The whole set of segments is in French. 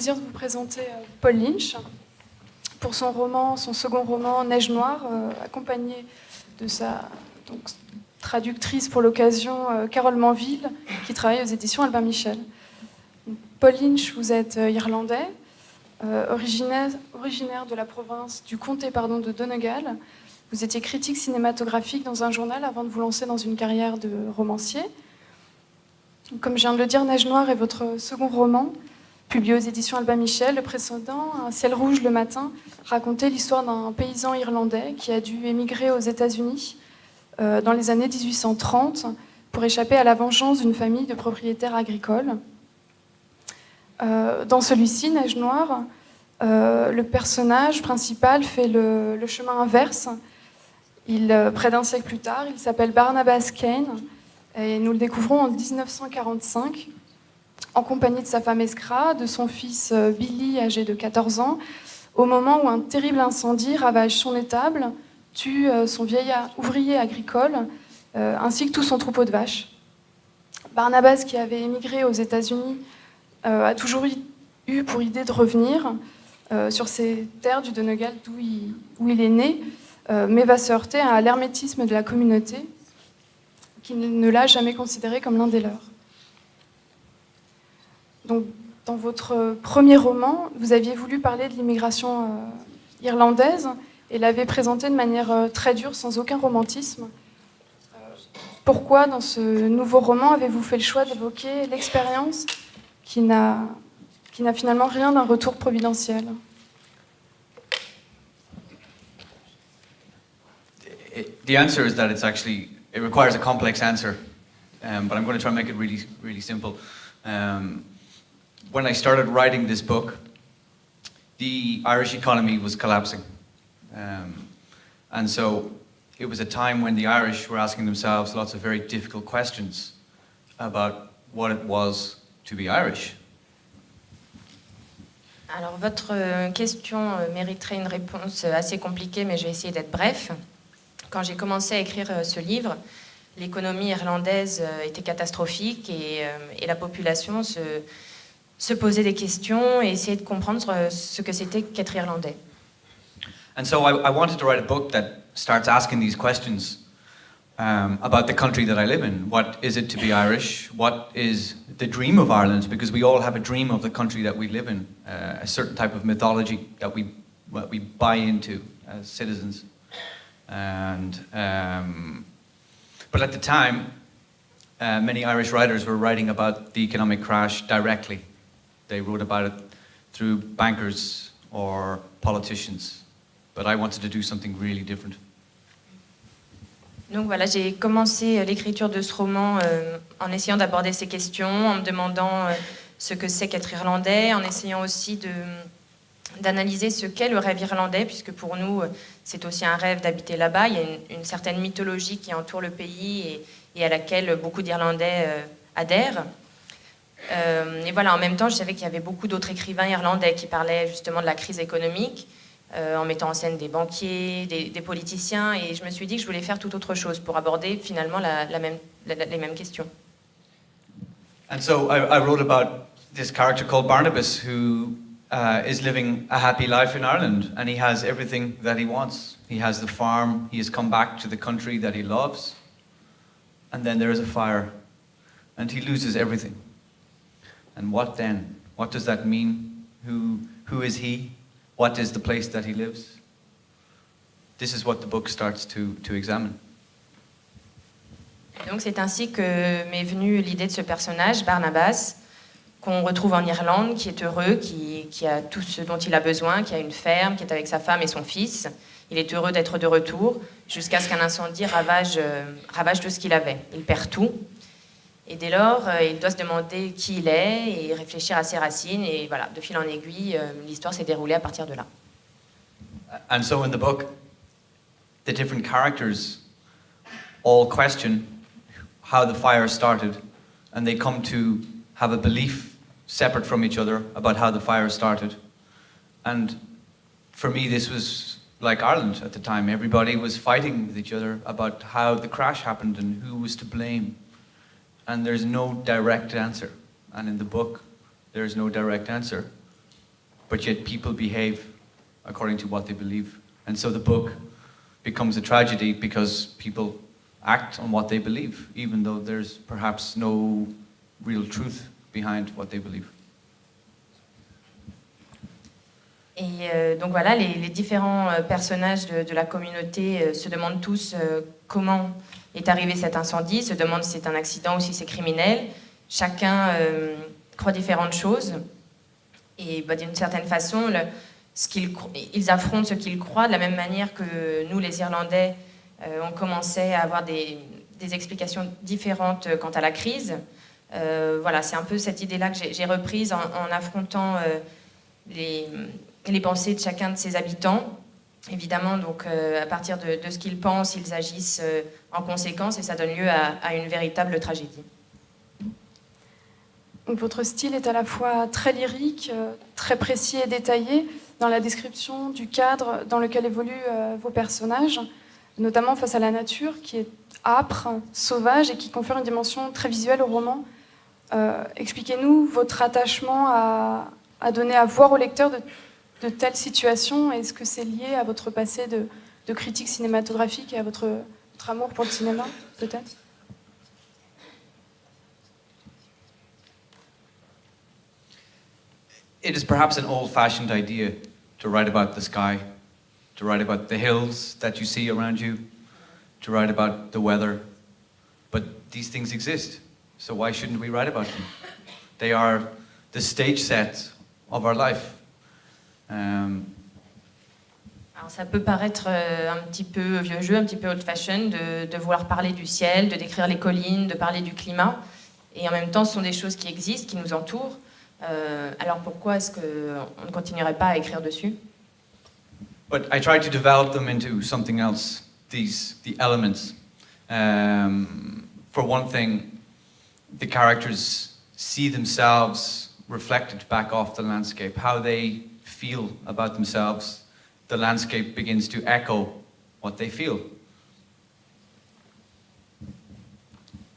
plaisir de vous présenter Paul Lynch pour son second roman Neige Noire, accompagné de sa traductrice pour l'occasion, Carole Manville, qui travaille aux éditions Albin Michel. Paul Lynch, vous êtes irlandais, originaire de la province du comté de Donegal. Vous étiez critique cinématographique dans un journal avant de vous lancer dans une carrière de romancier. Comme je viens de le dire, Neige Noire est votre second roman, publié aux éditions Albin Michel. Le précédent, Un ciel rouge le matin, racontait l'histoire d'un paysan irlandais qui a dû émigrer aux États-Unis dans les années 1830 pour échapper à la vengeance d'une famille de propriétaires agricoles. Dans celui-ci, Neige Noire, le personnage principal fait le chemin inverse. Près d'un siècle plus tard, il s'appelle Barnabas Kane et nous le découvrons en 1945 en compagnie de sa femme Escra, de son fils Billy, âgé de 14 ans, au moment où un terrible incendie ravage son étable, tue son vieil ouvrier agricole, ainsi que tout son troupeau de vaches. Barnabas, qui avait émigré aux États-Unis, a toujours eu pour idée de revenir sur ces terres du Donegal où il est né, mais va se heurter à l'hermétisme de la communauté, qui ne l'a jamais considéré comme l'un des leurs. Donc, dans votre premier roman, vous aviez voulu parler de l'immigration irlandaise et l'avez présentée de manière très dure, sans aucun romantisme. Pourquoi, dans ce nouveau roman, avez-vous fait le choix d'évoquer l'expérience qui n'a finalement rien d'un retour providentiel? The answer is that it requires a complex answer, but I'm going to try and make it really, really simple. When I started writing this book, the Irish economy was collapsing. And so it was a time when the Irish were asking themselves lots of very difficult questions about what it was to be Irish. Alors votre question mériterait une réponse assez compliquée, mais je vais essayer d'être bref. Quand j'ai commencé à écrire ce livre, l'économie irlandaise était catastrophique et la population se posait des questions et essayait de comprendre ce que c'était qu'être irlandais. And so I wanted to write a book that starts asking these questions about the country that I live in. What is it to be Irish? What is the dream of Ireland? Because we all have a dream of the country that we live in, a certain type of mythology that we buy into as citizens. And but at the time, many Irish writers were writing about the economic crash directly. They wrote about it through bankers or politicians. But I wanted to do something really different. Donc voilà, j'ai commencé l'écriture de ce roman en essayant d'aborder ces questions, en me demandant ce que c'est qu'être irlandais, en essayant aussi d'analyser ce qu'est le rêve irlandais, puisque pour nous, c'est aussi un rêve d'habiter là-bas. Il y a une certaine mythologie qui entoure le pays et à laquelle beaucoup d'Irlandais adhèrent. Et voilà, en même temps, je savais qu'il y avait beaucoup d'autres écrivains irlandais qui parlaient justement de la crise économique, en mettant en scène des banquiers, des politiciens, et je me suis dit que je voulais faire tout autre chose pour aborder finalement les mêmes questions. And so I wrote about this character called Barnabas who is living a happy life in Ireland, and he has everything that he wants. He has the farm, he has come back to the country that he loves, and then there is a fire, and he loses everything. And what then? What does that mean? Who is he? What is the place that he lives? This is what the book starts to examine. Donc c'est ainsi que m'est venue l'idée de ce personnage, Barnabas, qu'on retrouve en Irlande, qui est heureux, qui a tout ce dont il a besoin, qui a une ferme, qui est avec sa femme et son fils. Il est heureux d'être de retour, jusqu'à ce qu'un incendie ravage tout ce qu'il avait. Il perd tout. Et dès lors, il doit se demander qui il est et réfléchir à ses racines. Et voilà, de fil en aiguille, l'histoire s'est déroulée à partir de là. And so in the book, the different characters all question how the fire started, and they come to have a belief separate from each other about how the fire started. And for me, this was like Ireland at the time. Everybody was fighting with each other about how the crash happened and who was to blame. And there's no direct answer. And in the book, there's no direct answer. but yet people behave according to what they believe. And so the book becomes a tragedy because people act on what they believe, even though there's perhaps no real truth behind what they believe. Et donc voilà, les différents personnages de la communauté se demandent tous comment est arrivé cet incendie, se demandent si c'est un accident ou si c'est criminel. Chacun croit différentes choses. Et d'une certaine façon, ils affrontent ce qu'ils croient de la même manière que nous, les Irlandais, on commençait à avoir des explications différentes quant à la crise. Voilà, c'est un peu cette idée-là que j'ai reprise en affrontant les pensées de chacun de ses habitants. Évidemment, donc, à partir de ce qu'ils pensent, ils agissent en conséquence et ça donne lieu à une véritable tragédie. Donc, votre style est à la fois très lyrique, très précis et détaillé dans la description du cadre dans lequel évoluent vos personnages, notamment face à la nature qui est âpre, sauvage et qui confère une dimension très visuelle au roman. Expliquez-nous votre attachement à donner à voir au lecteur de telles situations. Est-ce que c'est lié à votre passé de critique cinématographique et à votre amour pour le cinéma, peut-être ? It is perhaps an old-fashioned idea to write about the sky, to write about the hills that you see around you, to write about the weather. But these things exist, so why shouldn't we write about them? They are the stage set of our life. Alors ça peut paraître un petit peu vieux jeu, un petit peu old-fashioned de vouloir parler du ciel, de décrire les collines, de parler du climat. Et en même temps, ce sont des choses qui existent, qui nous entourent. Alors pourquoi est-ce qu'on ne continuerait pas à écrire dessus? But I try to develop them into something else, the elements. For one thing, the characters see themselves reflected back off the landscape, how they feel about themselves. The landscape begins to echo what they feel.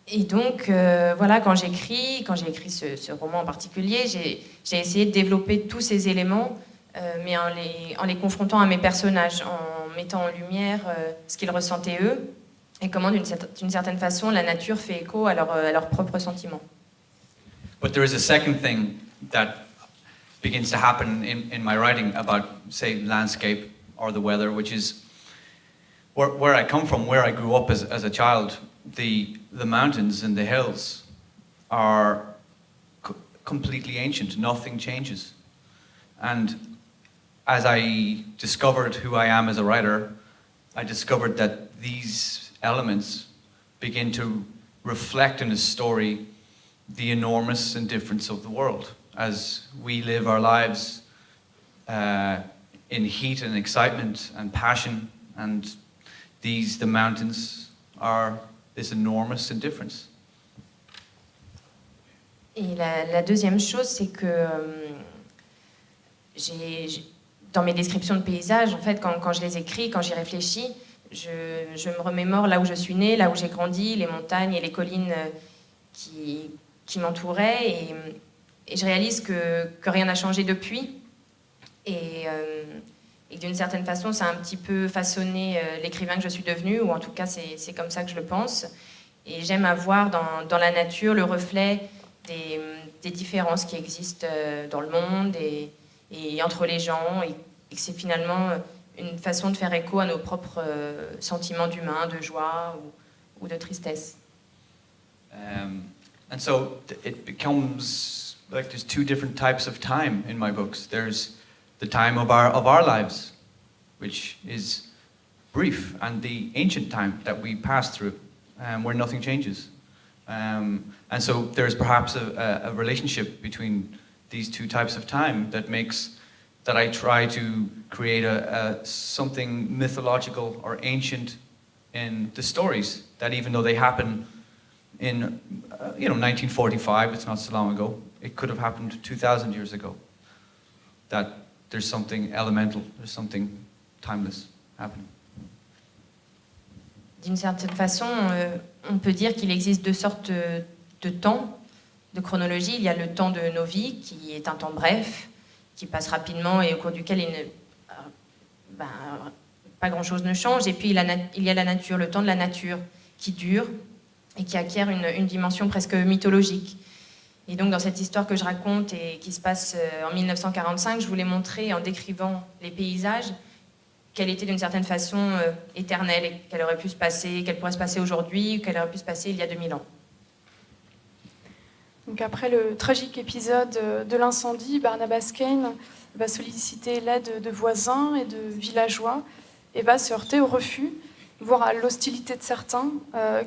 Et donc, voilà, quand j'ai écrit ce roman en particulier, j'ai essayé de développer tous ces éléments, mais en les confrontant à mes personnages, en mettant en lumière ce qu'ils ressentaient eux, et comment, d'une certaine façon, la nature fait écho à leurs propres sentiments. But there is a second thing that begins to happen in my writing about, say, landscape or the weather, which is where I come from, where I grew up as a child. The mountains and the hills are completely ancient. Nothing changes. And as I discovered who I am as a writer, I discovered that these elements begin to reflect in a story the enormous indifference of the world as we live our lives in heat and excitement and passion, and the mountains are this enormous indifference. Et la deuxième chose, c'est que dans mes descriptions de paysages, en fait, quand je les écris, quand j'y réfléchis, je me remémore là où je suis née, là où j'ai grandi, les montagnes et les collines qui m'entouraient, et je réalise que rien n'a changé depuis, et d'une certaine façon, ça a un petit peu façonné l'écrivain que je suis devenue, ou en tout cas, c'est comme ça que je le pense. Et j'aime avoir dans la nature le reflet des différences qui existent dans le monde et entre les gens, et que c'est finalement une façon de faire écho à nos propres sentiments d'humains, de joie ou de tristesse. And so it becomes like there's two different types of time in my books. There's the time of our lives, which is brief, and the ancient time that we pass through, where nothing changes. And so there's perhaps a relationship between these two types of time that makes that I try to create something mythological or ancient in the stories, that even though they happen in 1945, it's not so long ago, it could have happened 2,000 years ago, that there's something elemental, there's something timeless happening. D'une certaine façon, on peut dire qu'il existe deux sortes de temps, de chronologie. Il y a le temps de nos vies, qui est un temps bref, qui passe rapidement et au cours duquel pas grand-chose ne change. Et puis il y a la nature, le temps de la nature qui dure et qui acquiert une dimension presque mythologique. Et donc dans cette histoire que je raconte et qui se passe en 1945, je voulais montrer en décrivant les paysages qu'elle était d'une certaine façon éternelle et qu'elle aurait pu se passer, qu'elle pourrait se passer aujourd'hui ou qu'elle aurait pu se passer il y a 2000 ans. Donc après le tragique épisode de l'incendie, Barnabas Kane va solliciter l'aide de voisins et de villageois et va se heurter au refus, voire à l'hostilité de certains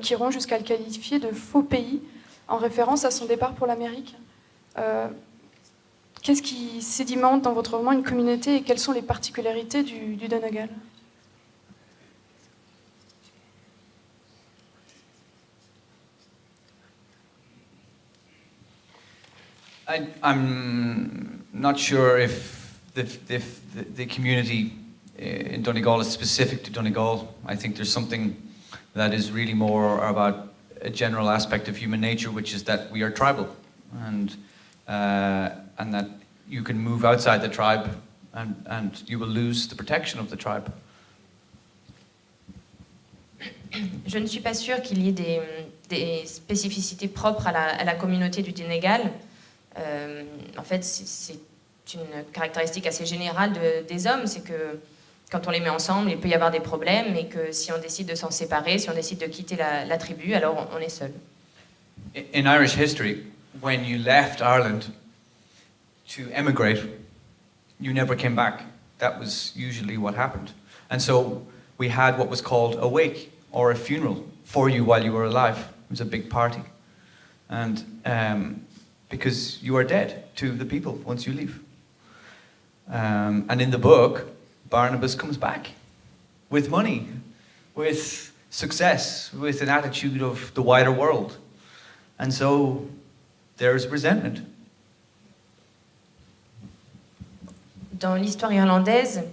qui iront jusqu'à le qualifier de faux pays en référence à son départ pour l'Amérique. Qu'est-ce qui sédimente dans votre roman une communauté et quelles sont les particularités du Donegal ? I'm not sure if the community in Donegal is specific to Donegal. I think there's something that is really more about a general aspect of human nature, which is that we are tribal, and that you can move outside the tribe and you will lose the protection of the tribe. Je ne suis pas sûre qu'il y ait des spécificités propres à la communauté du Donegal. En fait, c'est une caractéristique assez générale des hommes, c'est que quand on les met ensemble, il peut y avoir des problèmes, et que si on décide de s'en séparer, si on décide de quitter la tribu, alors on est seul. In Irish history, when you left Ireland to emigrate, you never came back. That was usually what happened. And so we had what was called a wake, or a funeral, for you while you were alive. It was a big party. And because you are dead to the people once you leave. And in the book, Barnabas comes back with money, with success, with an attitude of the wider world. And so there's resentment. Dans l'histoire irlandaise,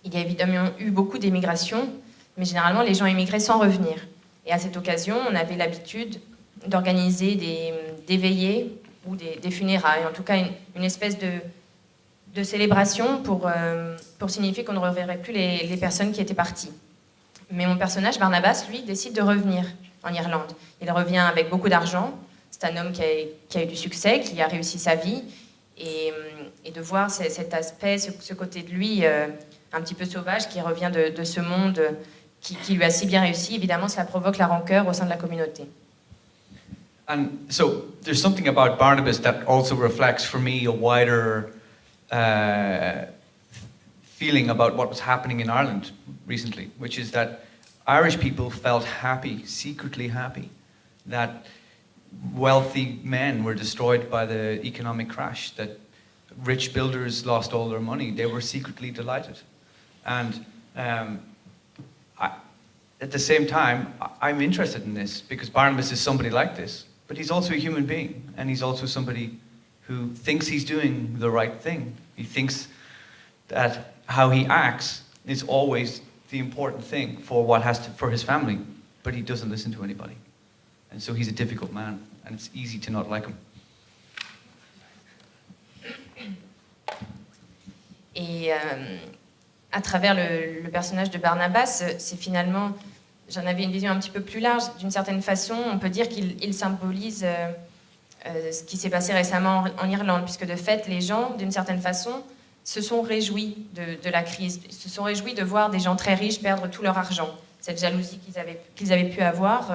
il y a évidemment eu beaucoup d'émigration, mais généralement les gens émigraient sans revenir. Et à cette occasion, on avait l'habitude d'organiser des veillées ou des funérailles, en tout cas une espèce de célébration pour signifier qu'on ne reverrait plus les personnes qui étaient parties. Mais mon personnage, Barnabas, lui, décide de revenir en Irlande. Il revient avec beaucoup d'argent. C'est un homme qui a eu du succès, qui a réussi sa vie. Et de voir cet aspect, ce côté de lui un petit peu sauvage qui revient de ce monde qui lui a si bien réussi, évidemment, cela provoque la rancœur au sein de la communauté. And so there's something about Barnabas that also reflects for me a wider feeling about what was happening in Ireland recently, which is that Irish people felt happy, secretly happy, that wealthy men were destroyed by the economic crash, that rich builders lost all their money. They were secretly delighted. And at the same time, I'm interested in this because Barnabas is somebody like this, but he's also a human being, and he's also somebody who thinks he's doing the right thing. He thinks that how he acts is always the important thing for his family, but he doesn't listen to anybody. And so he's a difficult man, and it's easy to not like him. Et à travers le personnage de Barnabas, c'est finalement, j'en avais une vision un petit peu plus large. D'une certaine façon, on peut dire qu'il symbolise ce qui s'est passé récemment en Irlande, puisque de fait, les gens, d'une certaine façon, se sont réjouis de la crise, se sont réjouis de voir des gens très riches perdre tout leur argent. Cette jalousie qu'ils avaient pu avoir,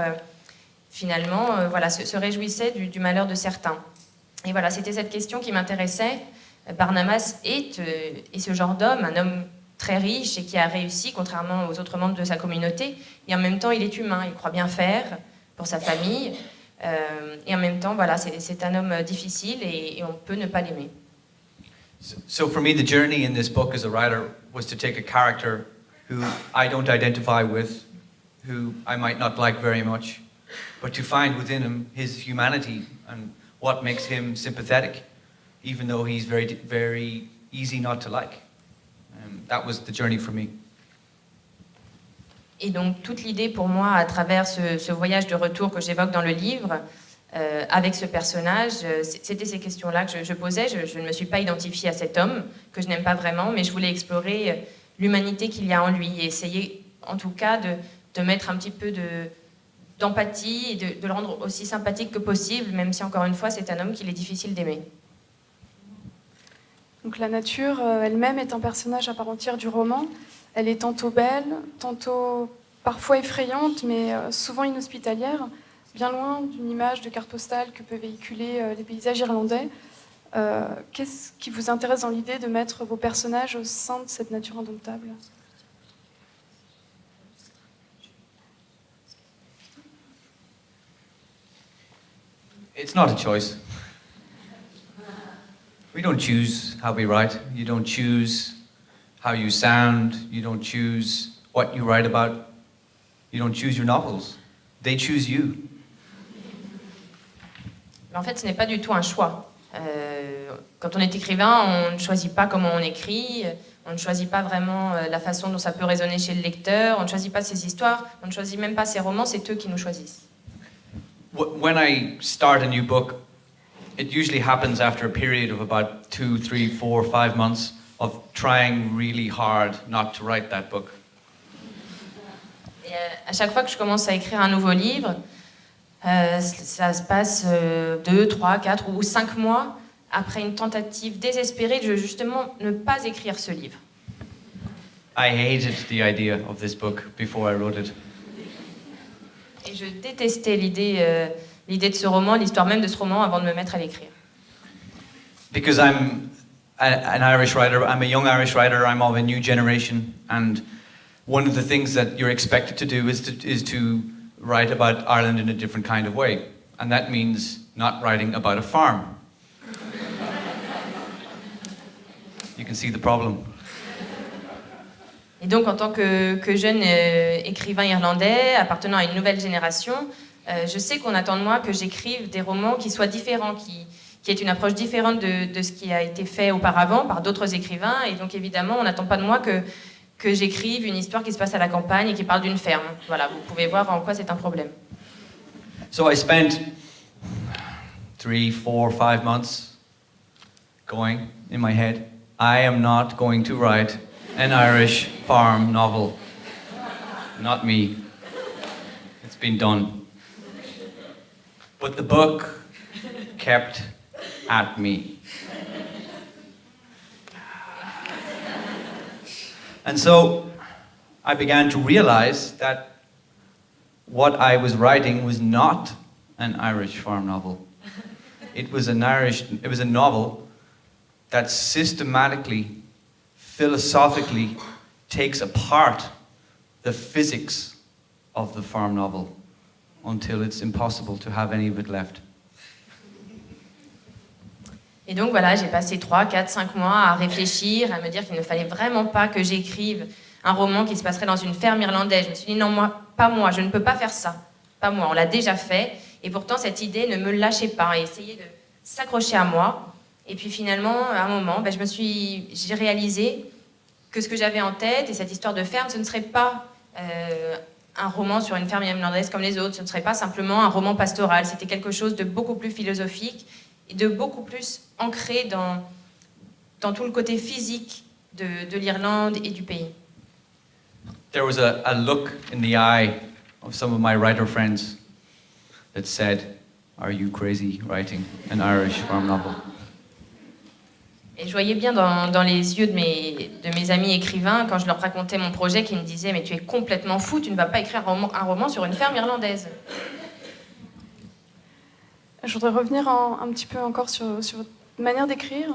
finalement, voilà, se réjouissaient du malheur de certains. Et voilà, c'était cette question qui m'intéressait. Barnabas est ce genre d'homme, un homme très riche et qui a réussi, contrairement aux autres membres de sa communauté. Et en même temps, il est humain, il croit bien faire pour sa famille. Et en même temps, voilà, c'est un homme difficile et on peut ne pas l'aimer. So for me, the journey in this book as a writer was to take a character who I don't identify with, who I might not like very much, but to find within him his humanity and what makes him sympathetic, even though he's very, very easy not to like. That was the journey for me. Et donc toute l'idée pour moi, à travers ce voyage de retour que j'évoque dans le livre, avec ce personnage. C'était ces questions-là que je posais. Je ne me suis pas identifiée à cet homme, que je n'aime pas vraiment, mais je voulais explorer l'humanité qu'il y a en lui et essayer, en tout cas, de mettre un petit peu d'empathie et de le rendre aussi sympathique que possible, même si, encore une fois, c'est un homme qu'il est difficile d'aimer. Donc la nature elle-même est un personnage à part entière du roman. Elle est tantôt belle, tantôt parfois effrayante, mais souvent inhospitalière, bien loin d'une image de carte postale que peuvent véhiculer les paysages irlandais. Qu'est-ce qui vous intéresse dans l'idée de mettre vos personnages au sein de cette nature indomptable ? It's not a choice. We don't choose how we write. You don't choose how you sound. You don't choose what you write about. You don't choose your novels. They choose you. Mais en fait, ce n'est pas du tout un choix. Quand on est écrivain, on ne choisit pas comment on écrit, on ne choisit pas vraiment la façon dont ça peut résonner chez le lecteur, on ne choisit pas ses histoires, on ne choisit même pas ses romans, c'est eux qui nous choisissent. When I start a new book, it usually happens after a period of about 2, 3, 4, 5 months of trying really hard not to write that book. Et à chaque fois que je commence à écrire un nouveau livre, ça se passe 2, 3, 4 ou 5 mois après une tentative désespérée de justement ne pas écrire ce livre. I hated the idea of this book before I wrote it. Et je détestais l'idée de ce roman, l'histoire même de ce roman avant de me mettre à l'écrire. Because I'm an Irish writer, I'm a young Irish writer, I'm of a new generation, and one of the things that you're expected to do is to write about Ireland in a different kind of way. And that means not writing about a farm. You can see the problem. Et donc, en tant que jeune écrivain irlandais, appartenant à une nouvelle génération, je sais qu'on attend de moi que j'écrive des romans qui soient différents, qui aient une approche différente de ce qui a été fait auparavant par d'autres écrivains. Et donc, évidemment, on n'attend pas de moi que j'écrive une histoire qui se passe à la campagne et qui parle d'une ferme. Voilà, vous pouvez voir en quoi c'est un problème. So I spent 3, 4, 5 months going in my head, I am not going to write an Irish farm novel. Not me. It's been done. But the book kept at me. And so I began to realize that what I was writing was not an Irish farm novel. It was a novel that systematically, philosophically takes apart the physics of the farm novel until it's impossible to have any of it left. Et donc voilà, j'ai passé 3, 4, 5 mois à réfléchir, à me dire qu'il ne fallait vraiment pas que j'écrive un roman qui se passerait dans une ferme irlandaise. Je me suis dit non, pas moi, je ne peux pas faire ça. Pas moi, on l'a déjà fait. Et pourtant, cette idée ne me lâchait pas et essayait de s'accrocher à moi. Et puis finalement, à un moment, j'ai réalisé que ce que j'avais en tête et cette histoire de ferme, ce ne serait pas un roman sur une ferme irlandaise comme les autres. Ce ne serait pas simplement un roman pastoral. C'était quelque chose de beaucoup plus philosophique et de beaucoup plus ancré dans tout le côté physique de l'Irlande et du pays. There was a look in the eye of some of my writer friends that said, "Are you crazy writing an Irish farm novel?" Et je voyais bien dans les yeux de mes amis écrivains, quand je leur racontais mon projet, qu'ils me disaient « Mais tu es complètement fou, tu ne vas pas écrire un roman sur une ferme irlandaise. » Je voudrais revenir un petit peu encore sur votre manière d'écrire.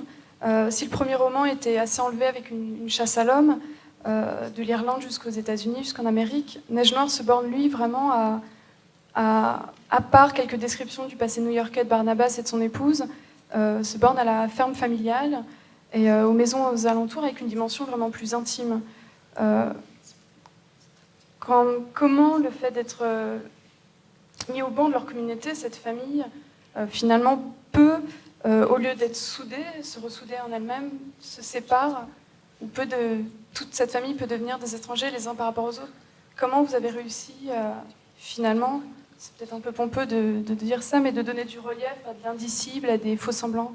Si le premier roman était assez enlevé avec une chasse à l'homme, de l'Irlande jusqu'aux États-Unis, jusqu'en Amérique, Neige Noire se borne, lui, vraiment à part quelques descriptions du passé new-yorkais de Barnabas et de son épouse, se borne à la ferme familiale et aux maisons aux alentours avec une dimension vraiment plus intime. Comment le fait d'être mis au banc de leur communauté, cette famille, finalement peut, au lieu d'être soudée, se ressouder en elle-même, se sépare, ou toute cette famille peut devenir des étrangers les uns par rapport aux autres. Comment vous avez réussi finalement C'est peut-être un peu pompeux de dire ça, mais de donner du relief à de l'indicible, à des faux semblants.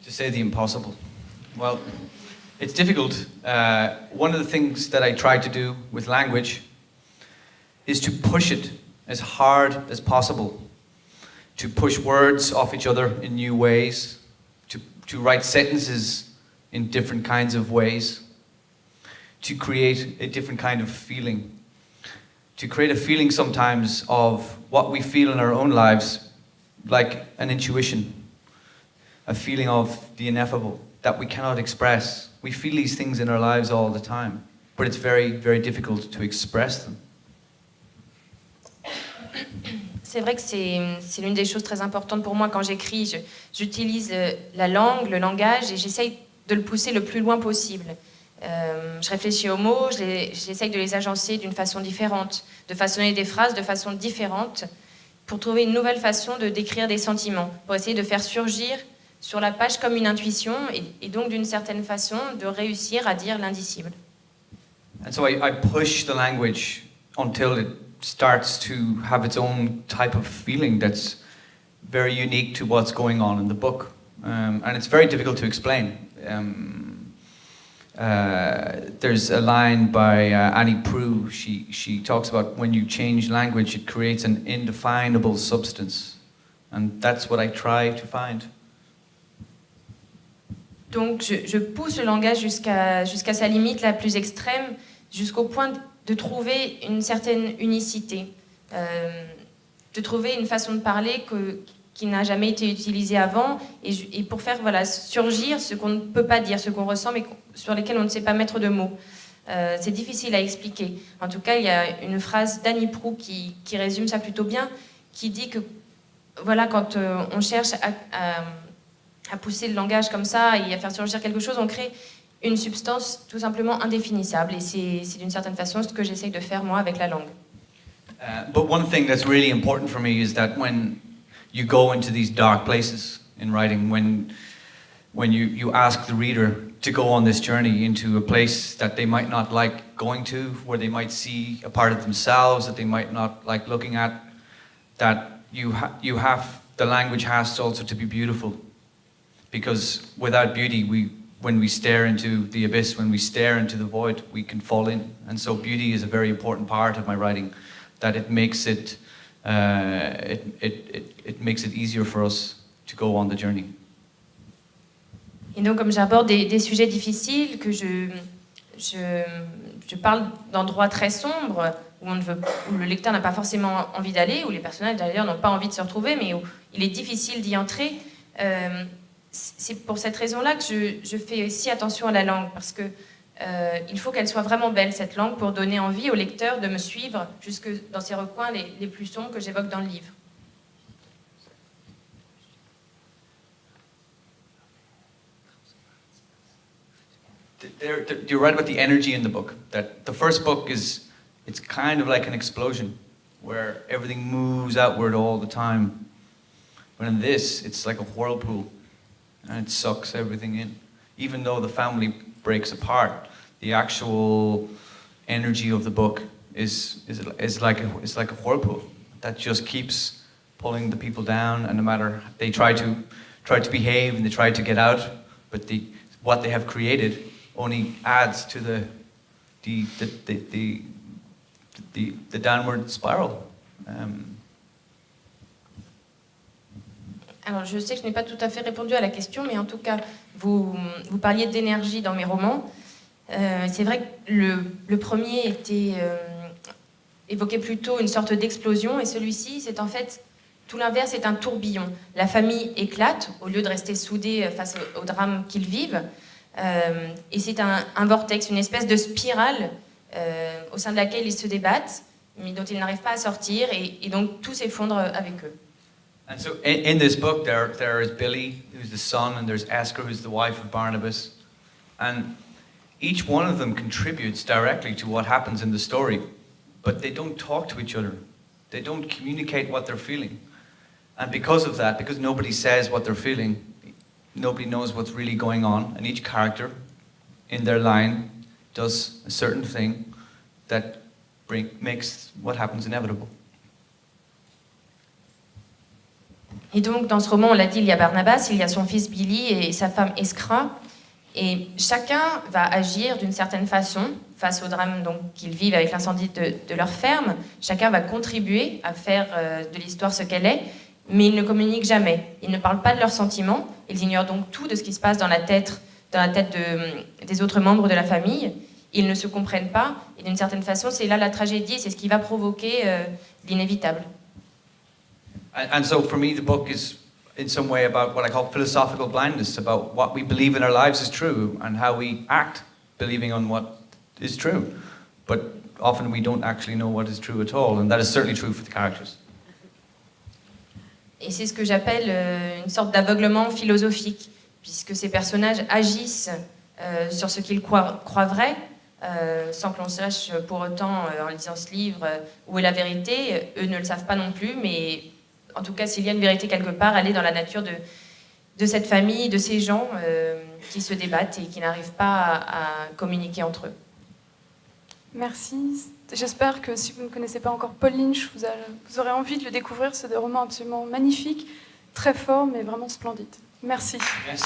To say the impossible. Well, it's difficult. One of the things that I try to do with language is to push it as hard as possible, to push words off each other in new ways, to write sentences in different kinds of ways, to create a different kind of feeling, to create a feeling sometimes of what we feel in our own lives, like an intuition, a feeling of the ineffable that we cannot express. We feel these things in our lives all the time, but it's very, very difficult to express them. C'est vrai que c'est l'une des choses très importantes pour moi quand j'écris. J'utilise la langue, le langage, et j'essaye de le pousser le plus loin possible. Je réfléchis aux mots, j'essaye de les agencer d'une façon différente, de façonner des phrases de façon différente, pour trouver une nouvelle façon de décrire des sentiments, pour essayer de faire surgir sur la page comme une intuition, et donc d'une certaine façon de réussir à dire l'indicible. And so I push the language until it starts to have its own type of feeling that's very unique to what's going on in the book. And it's very difficult to explain. There's a line by Annie Proulx. She talks about when you change language, it creates an indefinable substance. And that's what I try to find. Donc je pousse le langage jusqu'à sa limite la plus extrême, jusqu'au point de trouver une certaine unicité, de trouver une façon de parler qui n'a jamais été utilisée avant, et pour faire surgir ce qu'on ne peut pas dire, ce qu'on ressent, mais sur lesquels on ne sait pas mettre de mots. C'est difficile à expliquer. En tout cas, il y a une phrase d'Annie Proulx qui résume ça plutôt bien, qui dit que quand on cherche à pousser le langage comme ça et à faire surgir quelque chose, on crée une substance tout simplement indéfinissable. Et c'est d'une certaine façon ce que j'essaye de faire moi avec la langue. But one thing that's really important for me is that when you go into these dark places in writing, when you ask the reader to go on this journey into a place that they might not like going to, where they might see a part of themselves that they might not like looking at, that the language has also to be beautiful. Because without beauty, when we stare into the abyss, when we stare into the void, we can fall in. And so beauty is a very important part of my writing, that it makes it makes it easier for us to go on the journey. Et donc, comme j'aborde des sujets difficiles, que je parle d'endroits très sombres, où le lecteur n'a pas forcément envie d'aller, où les personnages d'ailleurs n'ont pas envie de se retrouver, mais où il est difficile d'y entrer, c'est pour cette raison-là que je fais aussi attention à la langue, parce que il faut qu'elle soit vraiment belle, cette langue, pour donner envie au lecteur de me suivre jusque dans ces recoins les plus sombres que j'évoque dans le livre. You're right about the energy in the book. That the first book it's kind of like an explosion, where everything moves outward all the time. But in this, it's like a whirlpool, and it sucks everything in. Even though the family breaks apart, the actual energy of the book is like a whirlpool that just keeps pulling the people down. And no matter they try to behave and they try to get out, but what they have created only adds to the downward spiral. Alors, je sais que je n'ai pas tout à fait répondu à la question, mais en tout cas, vous parliez d'énergie dans mes romans. C'est vrai que le premier évoquait plutôt une sorte d'explosion, et celui-ci, c'est en fait tout l'inverse, c'est un tourbillon. La famille éclate, au lieu de rester soudée face au drame qu'ils vivent, et c'est un vortex, une espèce de spirale au sein de laquelle ils se débattent, mais dont ils n'arrivent pas à sortir, et donc tout s'effondre avec eux. And so in this book, there is Billy, who's the son, and there's Esther, who's the wife of Barnabas. And each one of them contributes directly to what happens in the story, but they don't talk to each other. They don't communicate what they're feeling. And because of that, because nobody says what they're feeling, nobody knows what's really going on, and each character in their line does a certain thing that makes what happens inevitable. Et donc, dans ce roman, on l'a dit, il y a Barnabas, il y a son fils Billy et sa femme Iskra. Et chacun va agir d'une certaine façon face au drame donc, qu'ils vivent avec l'incendie de leur ferme. Chacun va contribuer à faire de l'histoire ce qu'elle est, mais ils ne communiquent jamais. Ils ne parlent pas de leurs sentiments. Ils ignorent donc tout de ce qui se passe dans la tête des autres membres de la famille. Ils ne se comprennent pas. Et d'une certaine façon, c'est là la tragédie, c'est ce qui va provoquer l'inévitable. And so for me, the book is in some way about what I call philosophical blindness, about what we believe in our lives is true and how we act believing on what is true. But often we don't actually know what is true at all, and that is certainly true for the characters. Et c'est ce que j'appelle une sorte d'aveuglement philosophique, puisque ces personnages agissent sur ce qu'ils croient vrai, sans que l'on sache pour autant, en lisant ce livre, où est la vérité. Eux ne le savent pas non plus, mais en tout cas, s'il y a une vérité quelque part, elle est dans la nature de cette famille, de ces gens qui se débattent et qui n'arrivent pas à communiquer entre eux. Merci. J'espère que si vous ne connaissez pas encore Paul Lynch, vous aurez envie de le découvrir. C'est des romans absolument magnifiques, très forts, mais vraiment splendides. Merci. Merci.